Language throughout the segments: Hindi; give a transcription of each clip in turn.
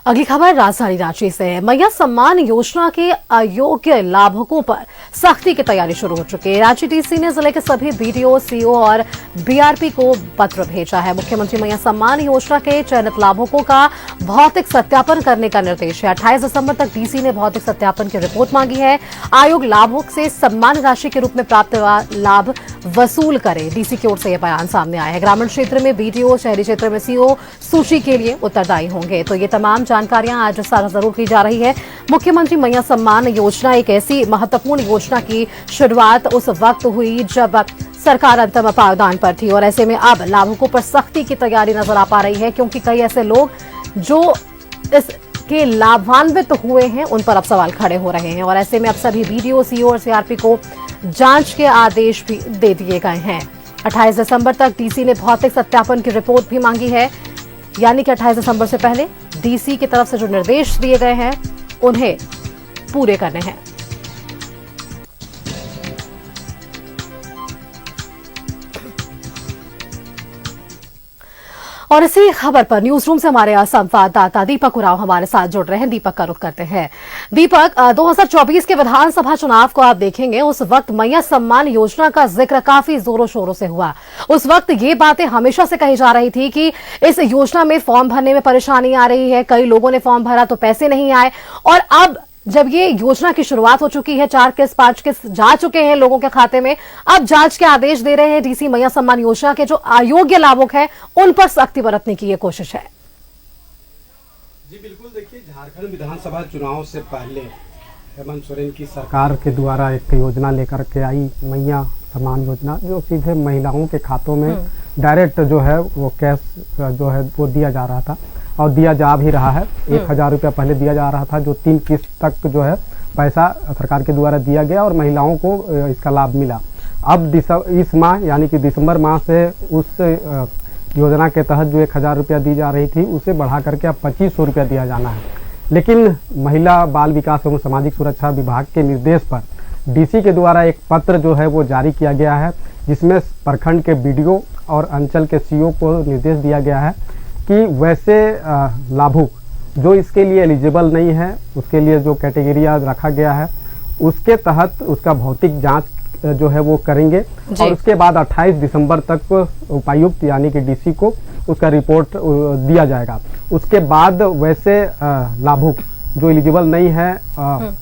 अगली खबर राजधानी रांची से है। मैया सम्मान योजना के अयोग्य लाभुकों पर सख्ती की तैयारी शुरू हो चुकी है। रांची डीसी ने जिले के सभी बीडीओ, सीओ और बीआरपी को पत्र भेजा है। मुख्यमंत्री मैया सम्मान योजना के चयनित लाभुकों का भौतिक सत्यापन करने का निर्देश है। 28 दिसंबर तक डीसी ने भौतिक सत्यापन की रिपोर्ट मांगी है। आयोग लाभुक से सम्मान राशि के रूप में प्राप्त लाभ वसूल करे, डीसी की ओर से यह बयान सामने आया है। ग्रामीण क्षेत्र में बीडीओ, शहरी क्षेत्र में सीओ सूची के लिए उत्तरदायी होंगे। तो ये तमाम जानकारियां आज साझा जरूर की जा रही है। मुख्यमंत्री मैया सम्मान योजना एक ऐसी महत्वपूर्ण योजना की शुरुआत उस वक्त हुई जब सरकार अंतिम पायदान पर थी और ऐसे में अब लाभुकों पर सख्ती की तैयारी नजर आ पा रही है, क्योंकि कई ऐसे लोग जो इसके लाभान्वित हुए हैं उन पर अब सवाल खड़े हो रहे हैं और ऐसे में अब सभी बीडीओ, सीओ और सीआरपी को जांच के आदेश भी दे दिए गए हैं। 28 दिसंबर तक डीसी ने भौतिक सत्यापन की रिपोर्ट भी मांगी है, यानी कि 28 दिसंबर से पहले डीसी की तरफ से जो निर्देश दिए गए हैं उन्हें पूरे करने हैं। और इसी खबर पर न्यूज रूम से हमारे संवाददाता दीपक उराव हमारे साथ जुड़ रहे हैं। दीपक का रुख करते हैं। दीपक, 2024 के विधानसभा चुनाव को आप देखेंगे, उस वक्त मैया सम्मान योजना का जिक्र काफी जोरों शोरों से हुआ। उस वक्त ये बातें हमेशा से कही जा रही थी कि इस योजना में फॉर्म भरने में परेशानी आ रही है, कई लोगों ने फॉर्म भरा तो पैसे नहीं आए, और अब जब ये योजना की शुरुआत हो चुकी है, 4 किस्त 5 किस्त जा चुके हैं लोगों के खाते में, अब जांच के आदेश दे रहे हैं डीसी। मैया सम्मान योजना के जो अयोग्य लाभुक हैं उन पर सख्ती बरतने की ये कोशिश है। जी बिल्कुल, देखिए झारखंड विधानसभा चुनाव से पहले हेमंत सोरेन की सरकार के द्वारा एक योजना लेकर के आई, मैया सम्मान योजना, जो सीधे महिलाओं के खातों में डायरेक्ट जो है वो कैश जो है वो दिया जा रहा था और दिया जा भी रहा है। 1000 रुपया पहले दिया जा रहा था, जो 3 किस्त तक जो है पैसा सरकार के द्वारा दिया गया और महिलाओं को इसका लाभ मिला। अब इस माह यानी कि दिसंबर माह से उस योजना के तहत जो 1000 रुपया दी जा रही थी उसे बढ़ा करके अब 2500 रुपया दिया जाना है। लेकिन महिला बाल विकास एवं सामाजिक सुरक्षा विभाग के निर्देश पर डीसी के द्वारा एक पत्र जो है वो जारी किया गया है, जिसमें प्रखंड के बीडीओ और अंचल के सीओ को निर्देश दिया गया है कि वैसे लाभुक जो इसके लिए एलिजिबल नहीं है, उसके लिए जो कैटेगरिया रखा गया है उसके तहत उसका भौतिक जांच जो है वो करेंगे और उसके बाद 28 दिसंबर तक उपायुक्त यानी कि डीसी को उसका रिपोर्ट दिया जाएगा। उसके बाद वैसे लाभुक जो एलिजिबल नहीं है,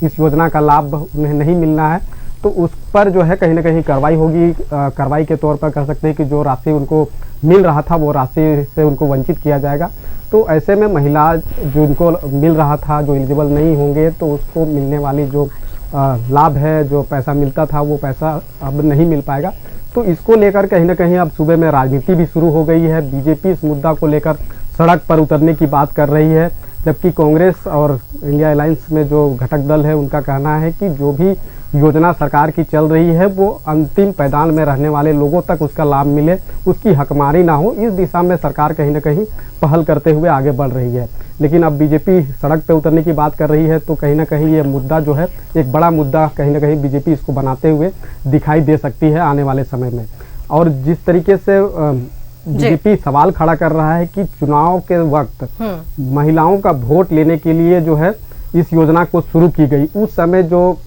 इस योजना का लाभ उन्हें नहीं मिलना है, तो उस पर जो है कहीं ना कहीं कार्रवाई होगी। कार्रवाई के तौर पर कह सकते हैं कि जो राशि उनको मिल रहा था वो राशि से उनको वंचित किया जाएगा। तो ऐसे में महिला जो उनको मिल रहा था, जो एलिजिबल नहीं होंगे, तो उसको मिलने वाली जो लाभ है, जो पैसा मिलता था वो पैसा अब नहीं मिल पाएगा। तो इसको लेकर कहीं ना कहीं अब सूबे में राजनीति भी शुरू हो गई है। बीजेपी इस मुद्दा को लेकर सड़क पर उतरने की बात कर रही है, जबकि कांग्रेस और इंडिया अलायंस में जो घटक दल है उनका कहना है कि जो भी योजना सरकार की चल रही है वो अंतिम पायदान में रहने वाले लोगों तक उसका लाभ मिले, उसकी हकमारी ना हो। इस दिशा में सरकार कहीं ना कहीं पहल करते हुए आगे बढ़ रही है। लेकिन अब बीजेपी सड़क पे उतरने की बात कर रही है, तो कहीं ना कहीं ये मुद्दा जो है एक बड़ा मुद्दा कहीं ना कहीं बीजेपी इसको बनाते हुए दिखाई दे सकती है आने वाले समय में। और जिस तरीके से बीजेपी सवाल खड़ा कर रहा है कि चुनाव के वक्त महिलाओं का वोट लेने के लिए जो है इस योजना को शुरू की गई, उस समय जो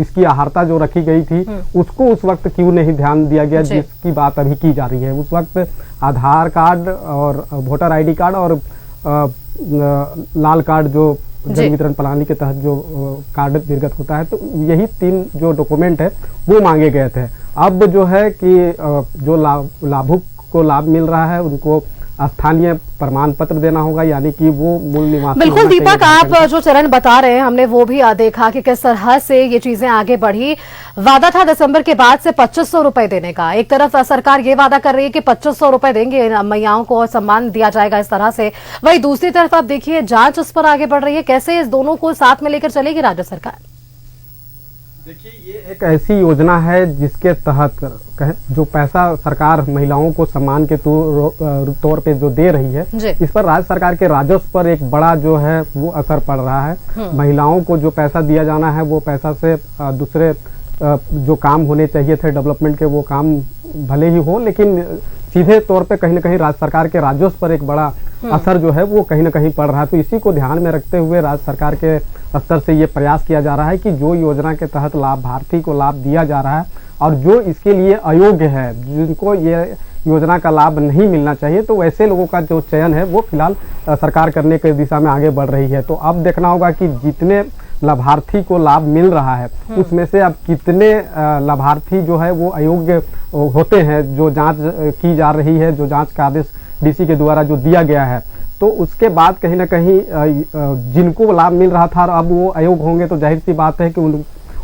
इसकी आहारता जो रखी गई थी उसको उस वक्त क्यों नहीं ध्यान दिया गया, जिसकी बात अभी की जा रही है। उस वक्त आधार कार्ड और वोटर आईडी कार्ड और लाल कार्ड जो जन वितरण प्रणाली के तहत जो कार्ड निर्गत होता है, तो यही 3 जो डॉक्यूमेंट है वो मांगे गए थे। अब जो है कि जो लाभुक को लाभ मिल रहा है उनको स्थानीय प्रमाण पत्र देना होगा, यानी कि वो मूल निवासी। बिल्कुल दीपक, आप जो चरण बता रहे हैं हमने वो भी देखा कि किस तरह से ये चीजें आगे बढ़ी। वादा था दिसंबर के बाद से 2500 रुपए देने का। एक तरफ सरकार ये वादा कर रही है कि 2500 रुपए देंगे मैयाओं को और सम्मान दिया जाएगा इस तरह से, वही दूसरी तरफ आप देखिए जांच उस पर आगे बढ़ रही है। कैसे इस दोनों को साथ में लेकर चलेगी राज्य सरकार? देखिए, ये एक ऐसी योजना है जिसके तहत जो पैसा सरकार महिलाओं को सम्मान के तौर पे जो दे रही है, इस पर राज्य सरकार के राजस्व पर एक बड़ा जो है वो असर पड़ रहा है। महिलाओं को जो पैसा दिया जाना है वो पैसा से दूसरे जो काम होने चाहिए थे डेवलपमेंट के वो काम भले ही हो, लेकिन सीधे तौर पे कहीं ना कहीं राज्य सरकार के राजस्व पर एक बड़ा असर जो है वो कहीं ना कहीं पड़ रहा है। तो इसी को ध्यान में रखते हुए राज्य सरकार के स्तर से ये प्रयास किया जा रहा है कि जो योजना के तहत लाभार्थी को लाभ दिया जा रहा है और जो इसके लिए अयोग्य है, जिनको ये योजना का लाभ नहीं मिलना चाहिए, तो वैसे लोगों का जो चयन है वो फिलहाल सरकार करने की दिशा में आगे बढ़ रही है। तो अब देखना होगा कि जितने लाभार्थी को लाभ मिल रहा है उसमें से अब कितने लाभार्थी जो है वो अयोग्य होते हैं, जो जांच की जा रही है, जो जांच का आदेश डीसी के द्वारा जो दिया गया है। तो उसके बाद कहीं ना कहीं जिनको लाभ मिल रहा था अब वो अयोग्य होंगे, तो जाहिर सी बात है कि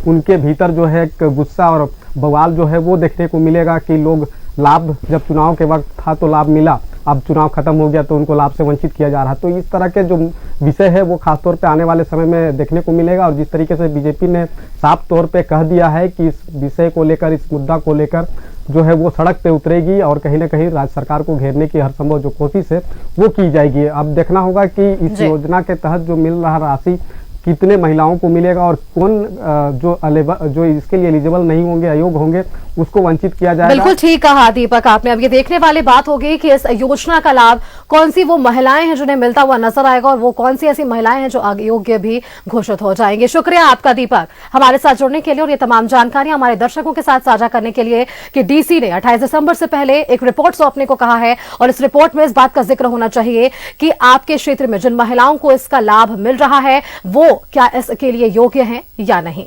उनके भीतर जो है गुस्सा और बवाल जो है वो देखने को मिलेगा कि लोग लाभ जब चुनाव के वक्त था तो लाभ मिला, अब चुनाव खत्म हो गया तो उनको लाभ से वंचित किया जा रहा है। तो इस तरह के जो विषय है वो खासतौर पे आने वाले समय में देखने को मिलेगा। और जिस तरीके से बीजेपी ने साफ तौर पे कह दिया है कि इस विषय को लेकर, इस मुद्दा को लेकर जो है वो सड़क पे उतरेगी और कहीं ना कहीं राज्य सरकार को घेरने की हर संभव जो कोशिश है वो की जाएगी। अब देखना होगा कि इस योजना के तहत जो मिल रहा राशि कितने महिलाओं को मिलेगा और कौन जो इसके लिए एलिजिबल नहीं होंगे, अयोग्य होंगे, उसको वंचित किया जाएगा। बिल्कुल ठीक कहा दीपक आपने। अब ये देखने वाली बात होगी कि इस योजना का लाभ कौन सी वो महिलाएं हैं जिन्हें मिलता हुआ नजर आएगा और वो कौन सी ऐसी महिलाएं हैं जो अयोग्य भी घोषित हो जाएंगे। शुक्रिया आपका दीपक, हमारे साथ जुड़ने के लिए और ये तमाम जानकारी हमारे दर्शकों के साथ साझा करने के लिए कि डीसी ने 28 दिसंबर से पहले एक रिपोर्ट सौंपने को कहा है और इस रिपोर्ट में इस बात का जिक्र होना चाहिए कि आपके क्षेत्र में जिन महिलाओं को इसका लाभ मिल रहा है वो क्या इसके लिए योग्य हैं या नहीं।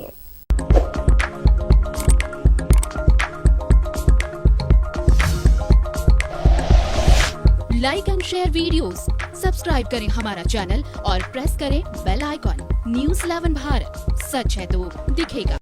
Like and share videos, subscribe करें हमारा चैनल और प्रेस करें बेल आइकॉन। न्यूज़ 11 भारत, सच है तो दिखेगा।